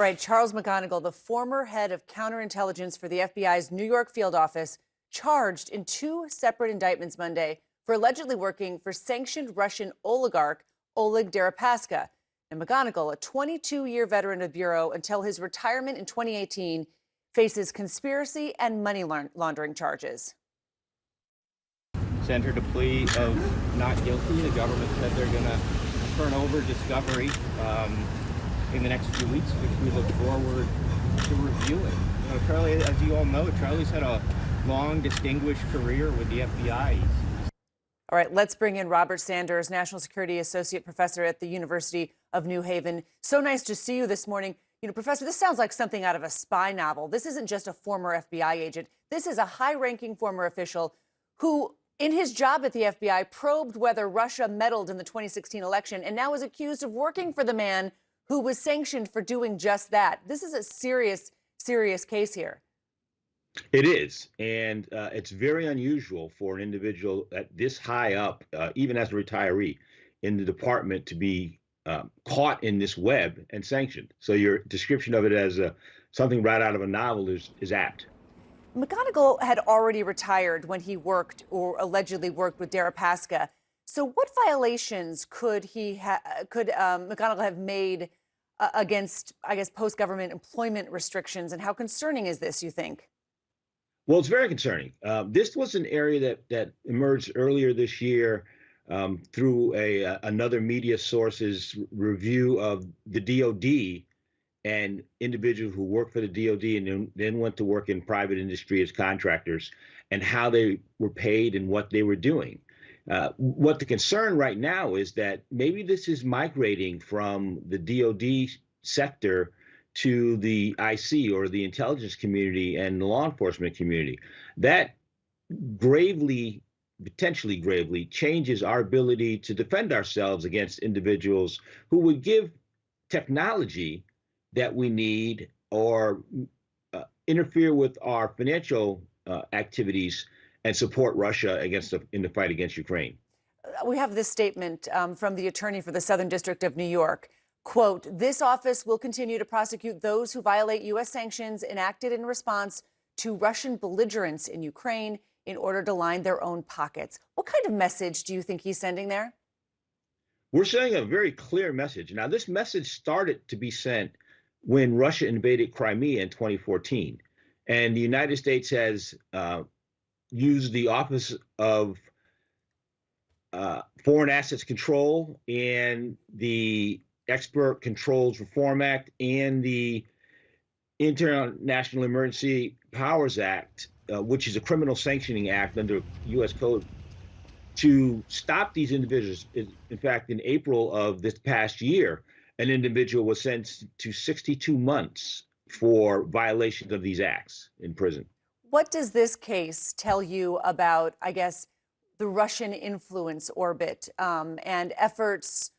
Right, Charles McGonigal, the former head of counterintelligence for the FBI's New York field office, charged in two separate indictments Monday for allegedly working for sanctioned Russian oligarch Oleg Deripaska. And McGonigal, a 22-year veteran of the Bureau until his retirement in 2018, faces conspiracy and money laundering charges. Entered a plea of not guilty. The government said they're going to turn over discovery in the next few weeks, which we look forward to reviewing. Charlie, as you all know, Charlie's had a long, distinguished career with the FBI. All right, let's bring in Robert Sanders, National Security Associate Professor at the University of New Haven. So nice to see you this morning. Professor, this sounds like something out of a spy novel. This isn't just a former FBI agent. This is a high-ranking former official who, in his job at the FBI, probed whether Russia meddled in the 2016 election and now is accused of working for the man who was sanctioned for doing just that. This is a serious, serious case here. It is, and it's very unusual for an individual at this high up, even as a retiree in the department, to be caught in this web and sanctioned. So your description of it as something right out of a novel is apt. McGonigal had already retired when he worked or allegedly worked with Deripaska. So what violations could McGonigal have made against, I guess, post-government employment restrictions? And how concerning is this, you think? Well, it's very concerning. This was an area that emerged earlier this year through another media source's review of the DOD and individuals who work for the DOD and then went to work in private industry as contractors, and how they were paid and what they were doing. What the concern right now is that maybe this is migrating from the DOD sector to the IC, or the intelligence community, and the law enforcement community. That potentially gravely changes our ability to defend ourselves against individuals who would give technology that we need or interfere with our financial activities and support Russia in the fight against Ukraine. We have this statement from the attorney for the Southern District of New York. Quote, "This office will continue to prosecute those who violate U.S. sanctions enacted in response to Russian belligerence in Ukraine in order to line their own pockets." What kind of message do you think he's sending there? We're sending a very clear message. Now, this message started to be sent when Russia invaded Crimea in 2014. And the United States has used the Office of Foreign Assets Control and the Export Controls Reform Act and the International Emergency Powers Act, which is a criminal sanctioning act under U.S. Code, to stop these individuals. In fact, in April of this past year, an individual was sentenced to 62 months for violations of these acts in prison. What does this case tell you about, I guess, the Russian influence orbit and efforts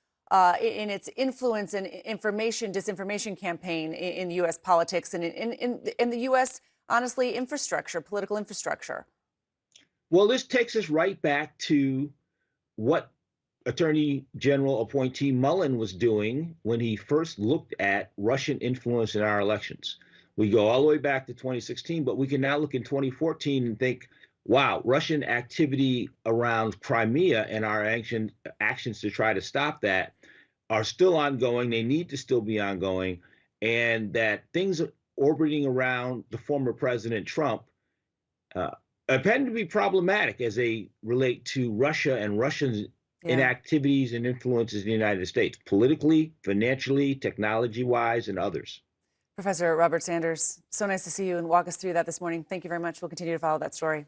in its influence and disinformation campaign in U.S. politics and in the U.S., honestly, political infrastructure? Well, this takes us right back to what Attorney General appointee Mullen was doing when he first looked at Russian influence in our elections. We go all the way back to 2016, but we can now look in 2014 and think, wow, Russian activity around Crimea and our actions to try to stop that are still ongoing. They need to still be ongoing, and that things orbiting around the former President Trump appear to be problematic as they relate to Russia and Russians' inactivities and influences in the United States, politically, financially, technology-wise, and others. Professor Robert Sanders, so nice to see you and walk us through that this morning. Thank you very much. We'll continue to follow that story.